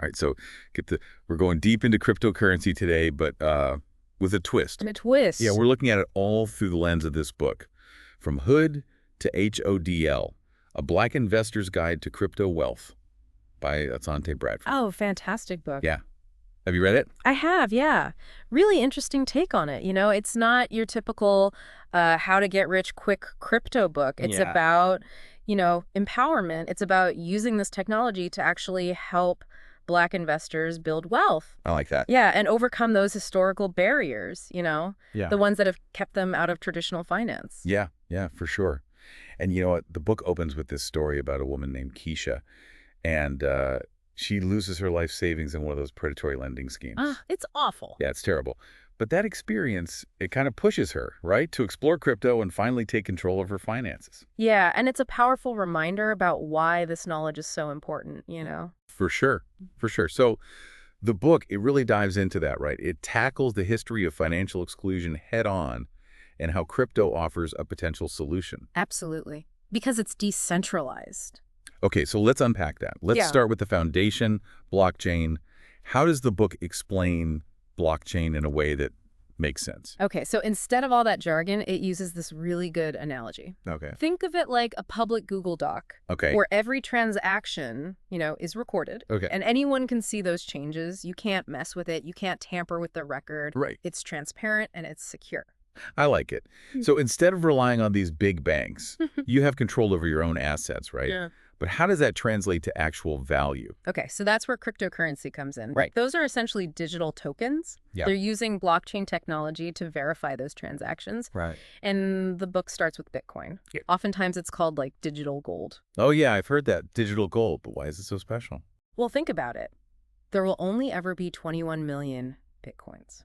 All right, so we're going deep into cryptocurrency today, but with a twist. And a Yeah, twist. we're looking at it all through the lens of this book, From Hood to HODL, A Black Investor's Guide to Crypto Wealth by Asante Bradford. Oh, fantastic book. Yeah. Have you read it? I have, yeah. Really interesting take on it. It's not your typical how to get rich quick crypto book. It's Yeah. about, empowerment. It's about using this technology to actually help Black investors build wealth. I like that. Yeah, and overcome those historical barriers, Yeah. the ones that have kept them out of traditional finance. Yeah, for sure. And you know what? The book opens with this story about a woman named Keisha, and she loses her life savings in one of those predatory lending schemes. It's awful. Yeah, it's terrible. But that experience, it kind of pushes her, right, to explore crypto and finally take control of her finances. Yeah, and it's a powerful reminder about why this knowledge is so important. For sure, for sure. So the book, it really dives into that, right? It tackles the history of financial exclusion head on and how crypto offers a potential solution. Absolutely. Because it's decentralized. Okay, so let's unpack that. Let's Yeah. start with the foundation, blockchain. How does the book explain blockchain in a way that makes sense? Okay, so instead of all that jargon, it uses this really good analogy. Okay. Think of it like a public Google Doc, Okay. where every transaction, is recorded. Okay. And anyone can see those changes. You can't mess with it. You can't tamper with the record. Right. It's transparent and it's secure. I like it. So instead of relying on these big banks, you have control over your own assets, right? Yeah. But how does that translate to actual value? Okay, so that's where cryptocurrency comes in. Right. Those are essentially digital tokens. Yeah. They're using blockchain technology to verify those transactions. Right. And the book starts with Bitcoin. Yeah. Oftentimes it's called like digital gold. Oh, yeah, I've heard that. Digital gold, but why is it so special? Well, think about it. There will only ever be 21 million Bitcoins.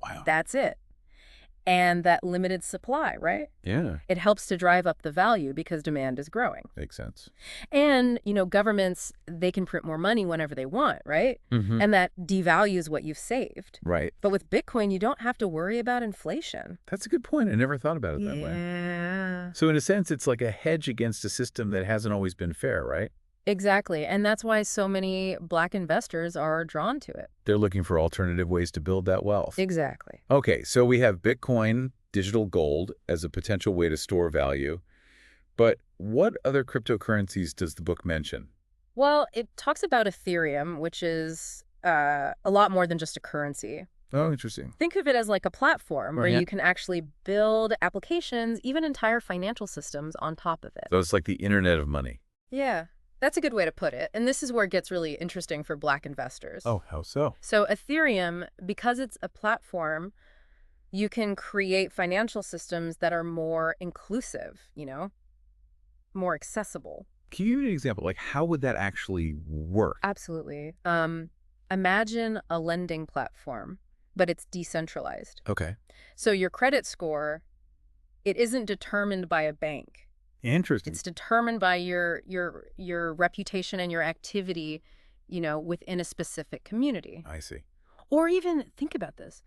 Wow. That's it. And that limited supply, right? Yeah, It helps to drive up the value because demand is growing. makes sense. And, governments, they can print more money whenever they want, right? Mm-hmm. And that devalues what you've saved. Right. But with Bitcoin, you don't have to worry about inflation. That's a good point. I never thought about it that way. Yeah. So in a sense, it's like a hedge against a system that hasn't always been fair, right? Exactly. And that's why so many Black investors are drawn to it. They're looking for alternative ways to build that wealth. Exactly. Okay, so we have Bitcoin, digital gold, as a potential way to store value. But what other cryptocurrencies does the book mention? Well, it talks about Ethereum, which is a lot more than just a currency. Oh, interesting. Think of it as like a platform where Yeah. you can actually build applications, even entire financial systems on top of it. So it's like the internet of money. Yeah, that's a good way to put it. And this is where it gets really interesting for Black investors. Oh, how so? So Ethereum, because it's a platform, you can create financial systems that are more inclusive, more accessible. Can you give me an example? Like, how would that actually work? Absolutely. Imagine a lending platform, but it's decentralized. Okay. So your credit score, it isn't determined by a bank. Interesting. It's determined by your reputation and your activity, within a specific community. I see. Or even think about this.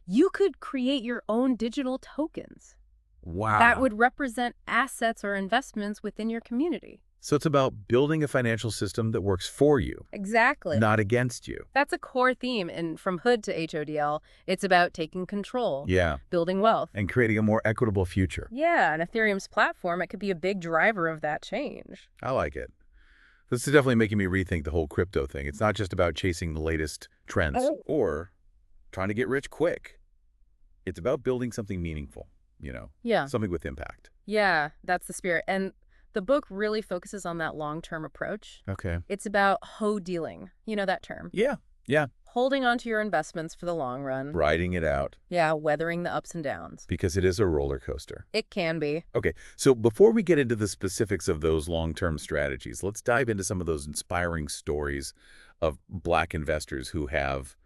You could create your own digital tokens Wow. that would represent assets or investments within your community. So it's about building a financial system that works for you, Exactly. not against you. That's a core theme. And from Hood to HODL, it's about taking control, Yeah. building wealth. And creating a more equitable future. Yeah, and Ethereum's platform, it could be a big driver of that change. I like it. This is definitely making me rethink the whole crypto thing. It's not just about chasing the latest trends or trying to get rich quick. It's about building something meaningful, Yeah. something with impact. Yeah, that's the spirit. And the book really focuses on that long-term approach. Okay. It's about HODLing. You know that term. Yeah. Yeah. Holding on to your investments for the long run. Riding it out Yeah, weathering the ups and downs. because it is a roller coaster. It can be. Okay. So before we get into the specifics of those long-term strategies, let's dive into some of those inspiring stories of Black investors who have,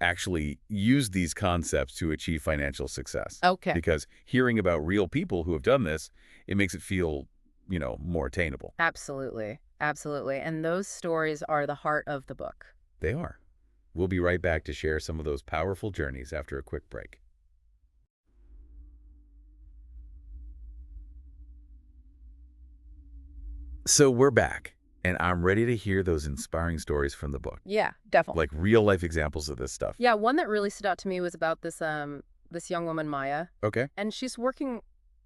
actually used these concepts to achieve financial success. Okay. Because hearing about real people who have done this, it makes it feel, more attainable. Absolutely. Absolutely. And those stories are the heart of the book. They are. We'll be right back to share some of those powerful journeys after a quick break. So we're back. And I'm ready to hear those inspiring stories from the book, Yeah, definitely. like real-life examples of this stuff. Yeah, one that really stood out to me was about this young woman, Maya, Okay. and she's working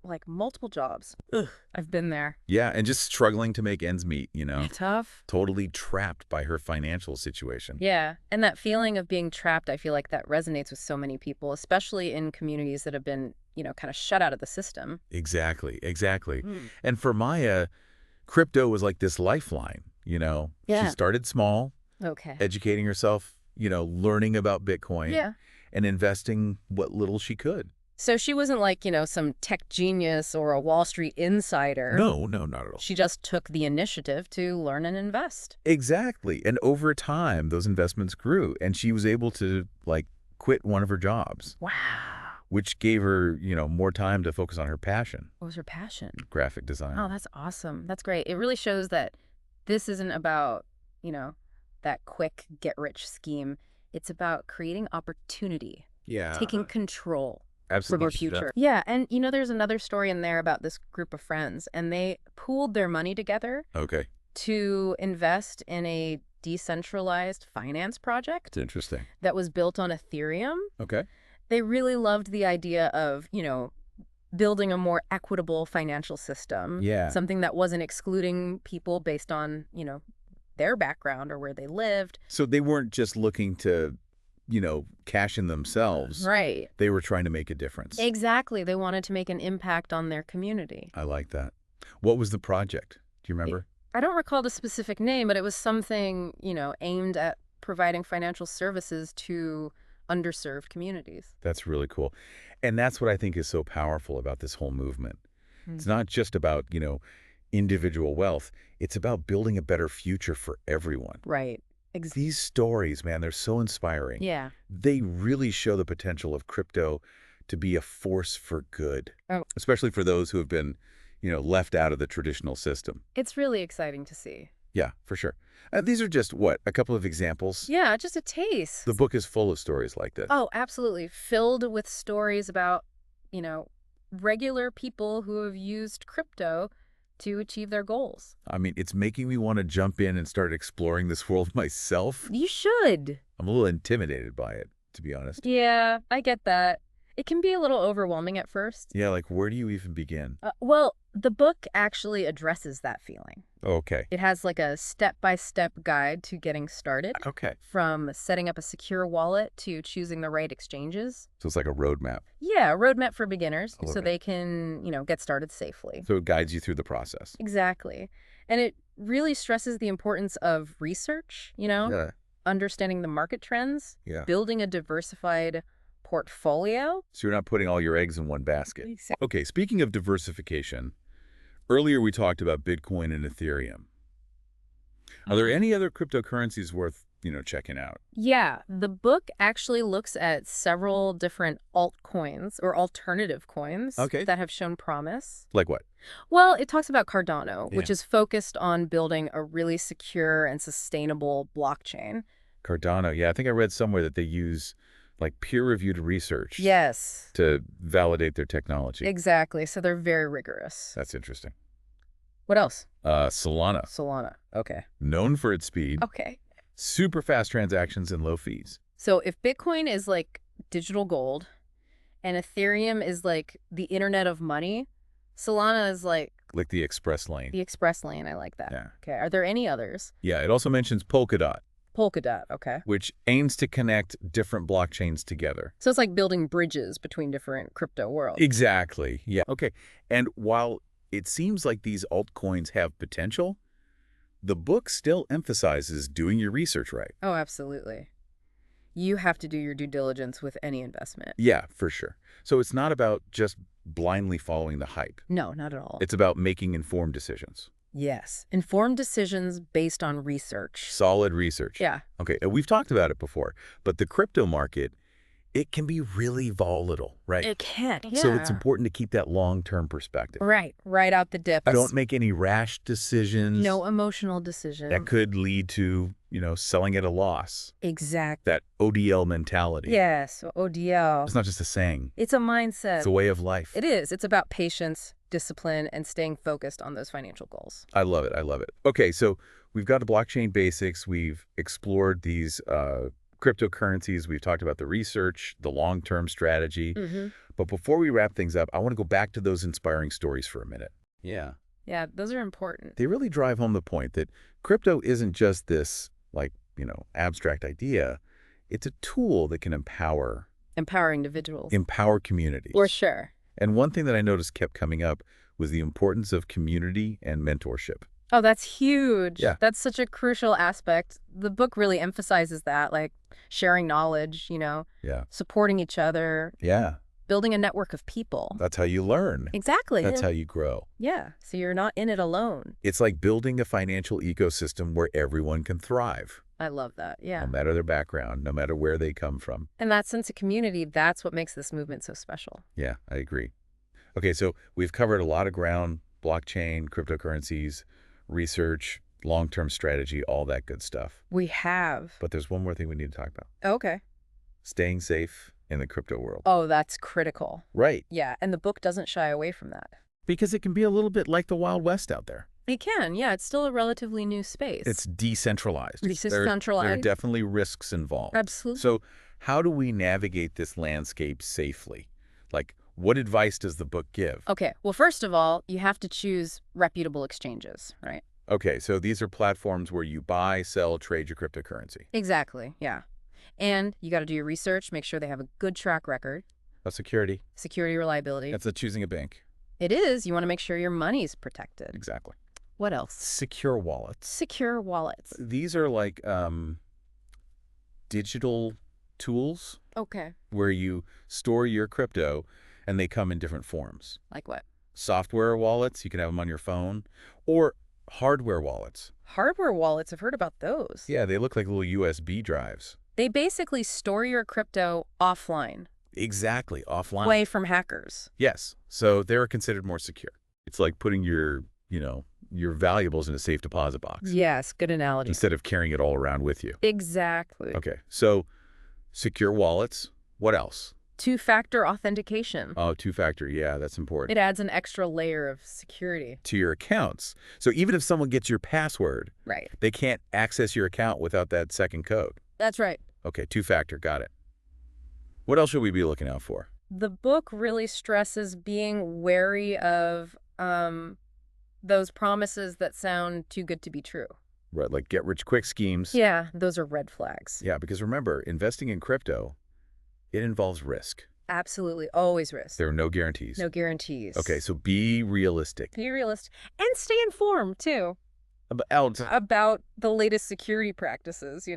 like multiple jobs. Ugh, I've been there. Yeah, and just struggling to make ends meet, Tough. totally trapped by her financial situation. Yeah, and that feeling of being trapped, I feel like that resonates with so many people, especially in communities that have been, kind of shut out of the system. Exactly, exactly. Mm. And for Maya, crypto was like this lifeline. She Yeah. started small, Okay. educating herself, learning about Bitcoin Yeah. and investing what little she could. So she wasn't like, some tech genius or a Wall Street insider. No, no, not at all. She just took the initiative to learn and invest. Exactly. And over time, those investments grew, and she was able to, quit one of her jobs, Wow. which gave her, more time to focus on her passion, What was her passion? graphic design. Oh, that's awesome. That's great. It really shows that this isn't about, that quick get-rich scheme. It's about creating opportunity, Yeah. taking control for Absolutely. our future. Yeah, and there's another story in there about this group of friends, and they pooled their money together Okay. to invest in a decentralized finance project It's interesting. that was built on Ethereum. Okay. They really loved the idea of, building a more equitable financial system. Yeah. Something that wasn't excluding people based on, their background or where they lived. So they weren't just looking to, cash in themselves. Right. They were trying to make a difference. Exactly. They wanted to make an impact on their community. I like that. What was the project? Do you remember? I don't recall the specific name, but it was something, aimed at providing financial services to underserved communities. That's really cool. And that's what I think is so powerful about this whole movement. It's Mm. not just about, individual wealth. It's about building a better future for everyone. Right. These stories, man, they're so inspiring. Yeah. They really show the potential of crypto to be a force for good, Oh. especially for those who have been, left out of the traditional system. It's really exciting to see. Yeah, for sure. These are just, a couple of examples? Yeah, just a taste. The book is full of stories like this. Oh, absolutely. Filled with stories about, regular people who have used crypto to achieve their goals. I mean, it's making me want to jump in and start exploring this world myself. You should. I'm a little intimidated by it, to be honest. Yeah, I get that. It can be a little overwhelming at first. Yeah, where do you even begin? Well, the book actually addresses that feeling. Okay. It has like a step-by-step guide to getting started, Okay. from setting up a secure wallet to choosing the right exchanges. So it's like a roadmap. Yeah, a roadmap for beginners I love so it. they can, get started safely. So it guides you through the process. Exactly. And it really stresses the importance of research, Yeah. understanding the market trends, Yeah. building a diversified portfolio. So you're not putting all your eggs in one basket. Exactly. Okay, speaking of diversification, earlier we talked about Bitcoin and Ethereum. Are there any other cryptocurrencies worth, checking out? Yeah, the book actually looks at several different altcoins or alternative coins Okay. that have shown promise. Like what? Well, it talks about Cardano, which Yeah. is focused on building a really secure and sustainable blockchain. Cardano. Yeah, I think I read somewhere that they use peer-reviewed research Yes, to validate their technology. exactly. So they're very rigorous. That's interesting. What else? Solana, Solana. Okay. known for its speed, Okay. super fast transactions, and low fees. So if Bitcoin is like digital gold and Ethereum is like the internet of money, Solana is like Like the express lane. the express lane. I like that. Yeah. Okay. Are there any others? Yeah, it also mentions Polkadot, Polkadot. Okay. which aims to connect different blockchains together. So it's like building bridges between different crypto worlds. Exactly. Yeah. Okay. And while it seems like these altcoins have potential, the book still emphasizes doing your research right. Oh, absolutely. You have to do your due diligence with any investment. Yeah, for sure. So it's not about just blindly following the hype. No, not at all. It's about making informed decisions. Yes. Informed decisions based on research. Solid research. Yeah. Okay, and we've talked about it before, but the crypto market, it can be really volatile, right? It can. Yeah. So it's important to keep that long-term perspective. Right. Right out the dips. Don't make any rash decisions No emotional decision. that could lead to, selling at a loss. Exactly. That ODL mentality. Yes. ODL. It's not just a saying. It's a mindset. It's a way of life. It is. It's about patience, discipline, and staying focused on those financial goals. I love it. I love it. Okay, so we've got the blockchain basics. We've explored these cryptocurrencies. We've talked about the research, the long-term strategy. Mm-hmm. But before we wrap things up, I want to go back to those inspiring stories for a minute. Yeah. Yeah, those are important. They really drive home the point that crypto isn't just this, like, abstract idea. It's a tool that can empower Empower individuals. communities. For sure. And one thing that I noticed kept coming up was the importance of community and mentorship. Oh, that's huge. Yeah. That's such a crucial aspect. The book really emphasizes that, like sharing knowledge, Yeah. supporting each other, Yeah. building a network of people. That's how you learn. Exactly. That's how you grow. Yeah. So you're not in it alone. It's like building a financial ecosystem where everyone can thrive, I love that. Yeah. no matter their background, no matter where they come from. And that sense of community, that's what makes this movement so special. Yeah, I agree. Okay, so we've covered a lot of ground: blockchain, cryptocurrencies, research, long-term strategy, all that good stuff. We have. But there's one more thing we need to talk about: Okay. staying safe in the crypto world. Oh, that's critical. Right. Yeah. And the book doesn't shy away from that. Because it can be a little bit like the Wild West out there. It can. Yeah. It's still a relatively new space. It's decentralized. There are Decentralized. definitely risks involved. Absolutely. So how do we navigate this landscape safely? Like, what advice does the book give? Okay. Well, first of all, you have to choose reputable exchanges, right? Okay, so these are platforms where you buy, sell, trade your cryptocurrency. Exactly. Yeah. And you got to do your research, make sure they have a good track record, Security. security, reliability. That's like choosing a bank. It is. You want to make sure your money's protected. Exactly. What else? Secure wallets. Secure wallets. These are like digital tools Okay. where you store your crypto and they come in different forms. Like what? Software wallets, you can have them on your phone, or hardware wallets. Hardware wallets. I've heard about those. Yeah, they look like little USB drives. They basically store your crypto offline, Exactly, offline. away from hackers. Yes, so they're considered more secure. It's like putting your valuables in a safe deposit box Yes. Good analogy. instead of carrying it all around with you. Exactly. Okay, so secure wallets. What else? Two-factor authentication. Oh, two-factor. Yeah, that's important. It adds an extra layer of security. To your accounts. So even if someone gets your password, Right. they can't access your account without that second code. That's right. Okay, two-factor. Got it. What else should we be looking out for? The book really stresses being wary of those promises that sound too good to be true. Right, like get-rich-quick schemes. Yeah, those are red flags. Yeah, because remember, investing in crypto, it involves risk. Absolutely. Always risk. There are no guarantees. No guarantees. Okay, so be realistic. Be realistic. And stay informed, too, About about the latest security practices,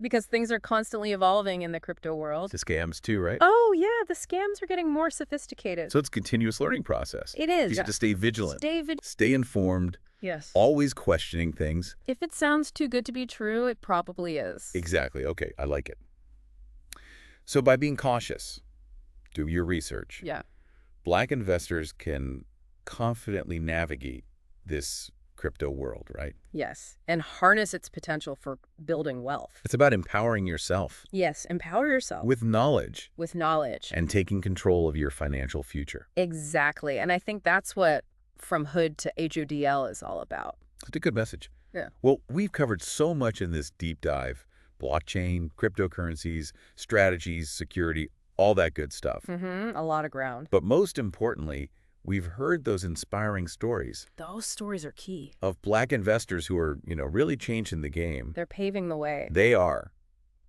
because things are constantly evolving in the crypto world. the scams too, right? Oh, yeah, the scams are getting more sophisticated. So it's a continuous learning process. It is. You have to stay vigilant. Stay informed, Yes. always questioning things. If it sounds too good to be true, it probably is. Exactly. Okay, I like it. So by being cautious, do your research. Yeah. Black investors can confidently navigate this crypto world, right? Yes. And harness its potential for building wealth. It's about empowering yourself Yes. Empower yourself with knowledge with knowledge. and taking control of your financial future. Exactly. And I think that's what From Hood to HODL is all about. It's a good message. Yeah. Well, we've covered so much in this deep dive: blockchain, cryptocurrencies, strategies, security, all that good stuff. A lot of ground. But most importantly, we've heard those inspiring stories Those stories are key. of Black investors who are, really changing the game. They're paving the way. They are.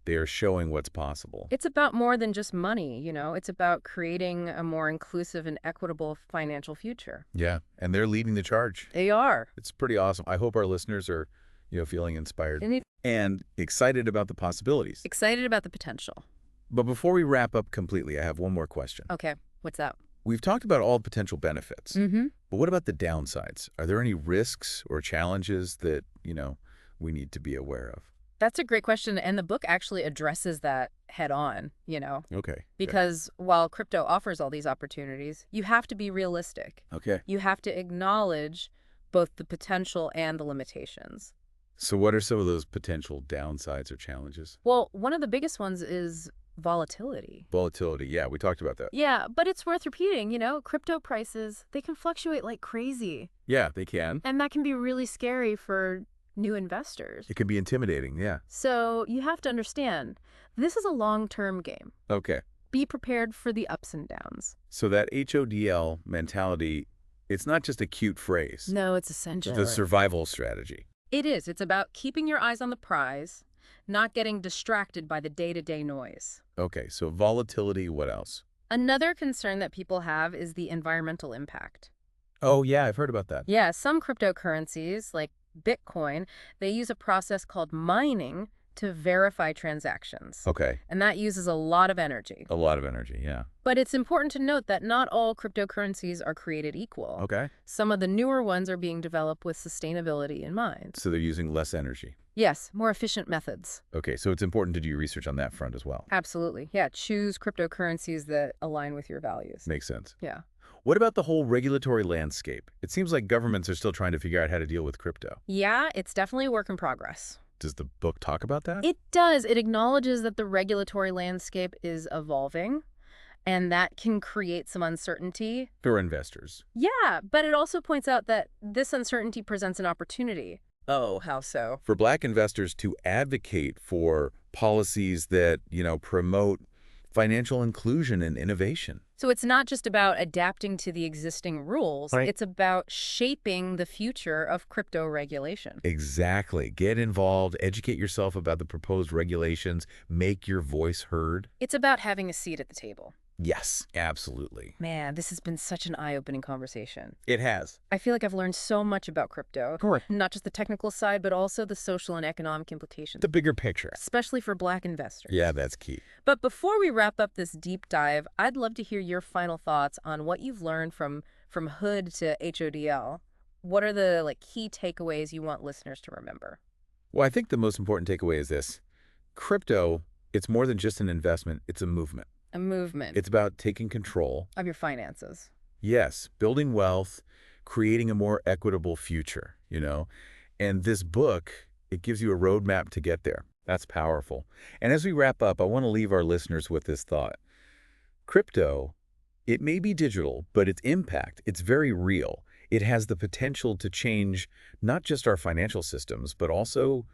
They are showing what's possible. It's about more than just money, It's about creating a more inclusive and equitable financial future. Yeah, and they're leading the charge. They are. It's pretty awesome. I hope our listeners are, feeling inspired And and excited about the possibilities. excited about the potential. But before we wrap up completely, I have one more question. Okay. What's that? We've talked about all the potential benefits, Mm-hmm. but what about the downsides? Are there any risks or challenges that, we need to be aware of? That's a great question. And the book actually addresses that head on, Okay. because while crypto offers all these opportunities, you have to be realistic. Okay. You have to acknowledge both the potential and the limitations. So what are some of those potential downsides or challenges? Well, one of the biggest ones is volatility. Volatility. Yeah, we talked about that. Yeah, but it's worth repeating, crypto prices, they can fluctuate like crazy. Yeah, they can. And that can be really scary for new investors. It can be intimidating, yeah. So you have to understand, this is a long-term game. Okay. Be prepared for the ups and downs. So that HODL mentality, it's not just a cute phrase. No, it's It's essential. a survival strategy. It is. It's about keeping your eyes on the prize, not getting distracted by the day-to-day noise. Okay, so volatility, what else? Another concern that people have is the environmental impact. Oh, yeah, I've heard about that. Yeah, some cryptocurrencies, like Bitcoin, they use a process called mining to verify transactions. Okay, And that uses a lot of energy. a lot of energy, yeah. But it's important to note that not all cryptocurrencies are created equal. Okay. Some of the newer ones are being developed with sustainability in mind. So they're using less energy. Yes, more efficient methods. Okay, so it's important to do your research on that front as well. Absolutely. Yeah, choose cryptocurrencies that align with your values. Makes sense. Yeah. What about the whole regulatory landscape? It seems like governments are still trying to figure out how to deal with crypto. Yeah, it's definitely a work in progress. Does the book talk about that? It does. It acknowledges that the regulatory landscape is evolving, and that can create some uncertainty. For investors. Yeah, but it also points out that this uncertainty presents an opportunity. Oh, how so? For Black investors to advocate for policies that, promote financial inclusion and innovation. So it's not just about adapting to the existing rules. Right. It's about shaping the future of crypto regulation. Exactly. Get involved, educate yourself about the proposed regulations, make your voice heard. It's about having a seat at the table. Yes, absolutely. Man, this has been such an eye-opening conversation. It has. I feel like I've learned so much about crypto. Correct. Not just the technical side, but also the social and economic implications, The bigger picture. especially for Black investors. Yeah, that's key. But before we wrap up this deep dive, I'd love to hear your final thoughts on what you've learned from HOOD to HODL. What are the key takeaways you want listeners to remember? Well, I think the most important takeaway is this. Crypto, it's more than just an investment, it's a movement. A movement It's about taking control. of your finances. Yes, building wealth, creating a more equitable future, And this book, it gives you a roadmap to get there. That's powerful. And as we wrap up, I want to leave our listeners with this thought. Crypto, it may be digital, but its impact, it's very real. It has the potential to change not just our financial systems, but also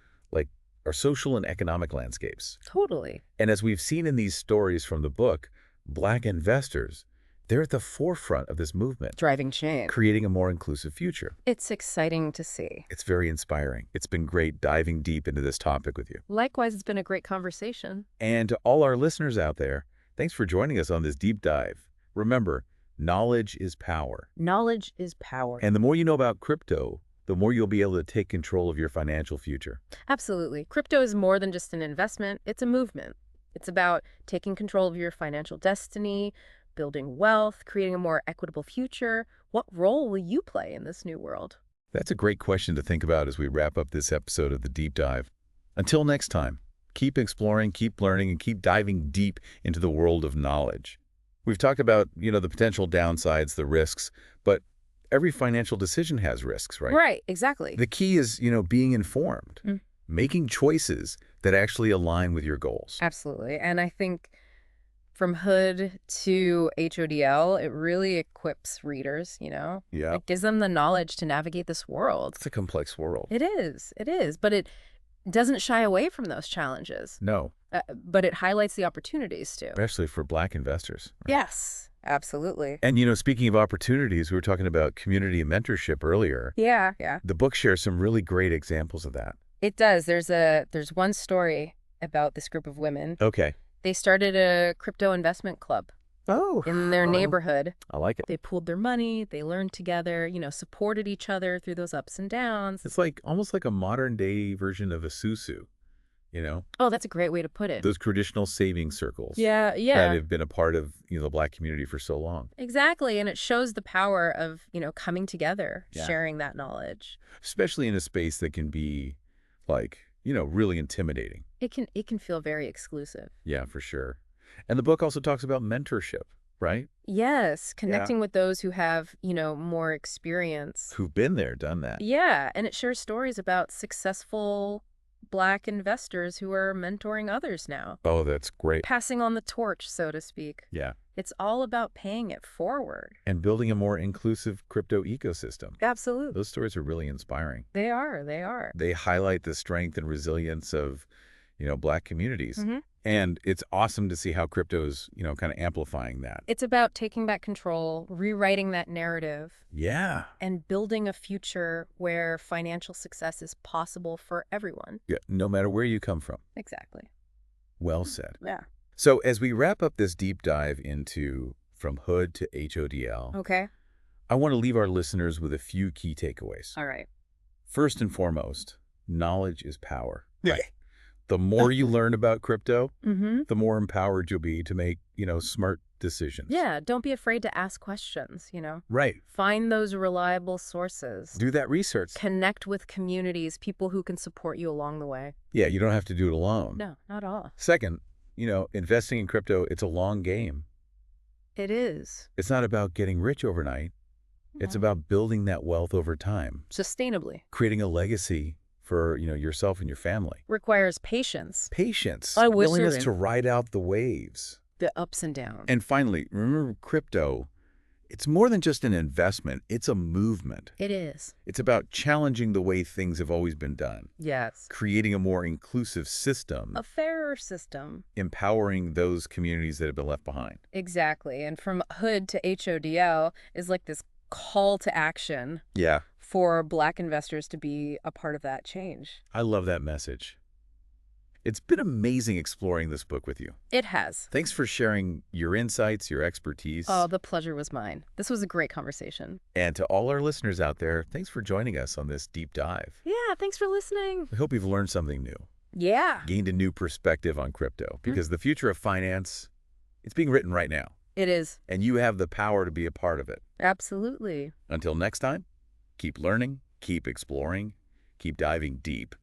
our social and economic landscapes. Totally. And as we've seen in these stories from the book, Black investors, they're at the forefront of this movement, Driving change. creating a more inclusive future. It's exciting to see. It's very inspiring. It's been great diving deep into this topic with you. Likewise, it's been a great conversation. And to all our listeners out there, thanks for joining us on this deep dive. Remember, knowledge is power. Knowledge is power. And the more you know about crypto, the more you'll be able to take control of your financial future. Absolutely. Crypto is more than just an investment. It's a movement. It's about taking control of your financial destiny, building wealth, creating a more equitable future. What role will you play in this new world? That's a great question to think about as we wrap up this episode of The Deep Dive. Until next time, keep exploring, keep learning, and keep diving deep into the world of knowledge. We've talked about, the potential downsides, the risks, but every financial decision has risks, right? Right, exactly. The key is, being informed, making choices that actually align with your goals. Absolutely. And I think from HOOD to HODL, it really equips readers, Yeah, It gives them the knowledge to navigate this world. it's a complex world. It is. It is. But it doesn't shy away from those challenges. No, But it highlights the opportunities too. especially for Black investors. Right? Yes, absolutely. And, speaking of opportunities, we were talking about community and mentorship earlier. Yeah. The book shares some really great examples of that. It does. There's one story about this group of women. Okay. They started a crypto investment club Oh, in their neighborhood. I like it. They pooled their money, they learned together, supported each other through those ups and downs. It's almost like a modern day version of a susu, Oh, that's a great way to put it. those traditional saving circles Yeah, that yeah. have been a part of, the Black community for so long. Exactly. And it shows the power of, coming together, Yeah. sharing that knowledge. Especially in a space that can be really intimidating. It can feel very exclusive. Yeah, for sure. And the book also talks about mentorship, right? Yes, connecting with those who have, more experience. Who've been there, done that. Yeah, and it shares stories about successful Black investors who are mentoring others now, Oh, that's great. passing on the torch, so to speak. Yeah. It's all about paying it forward. And building a more inclusive crypto ecosystem. Absolutely. Those stories are really inspiring. They are. They are. They highlight the strength and resilience of, Black communities. Mm-hmm. And it's awesome to see how crypto's, kind of amplifying that. It's about taking back control, rewriting that narrative, Yeah. and building a future where financial success is possible for everyone. Yeah. No matter where you come from. Exactly. Well said. Yeah. So as we wrap up this deep dive into from HOOD to HODL, Okay. I want to leave our listeners with a few key takeaways. All right. First and foremost, knowledge is power. Yeah. The more you learn about crypto, Mm-hmm. the more empowered you'll be to make, smart decisions. Yeah. Don't be afraid to ask questions, Right. Find those reliable sources. Do that research. Connect with communities, people who can support you along the way. Yeah, you don't have to do it alone. No, not all. Second, investing in crypto, it's a long game. It is. It's not about getting rich overnight. It's No. about building that wealth over time, Sustainably. creating a legacy for, yourself and your family. Requires patience. Patience, I wish willingness it- to ride out the waves. The ups and downs. And finally, remember crypto, it's more than just an investment. It's a movement. It is. It's about challenging the way things have always been done, Yes. creating a more inclusive system, A fairer system. empowering those communities that have been left behind. Exactly. And from HOOD to HODL is like this call to action Yeah, for Black investors to be a part of that change. I love that message. It's been amazing exploring this book with you. It has. Thanks for sharing your insights, your expertise. Oh, the pleasure was mine. This was a great conversation. And to all our listeners out there, thanks for joining us on this deep dive. Yeah, thanks for listening. We hope you've learned something new, Yeah, gained a new perspective on crypto, because the future of finance, it's being written right now, it is. and you have the power to be a part of it. Absolutely. Until next time, keep learning, keep exploring, keep diving deep.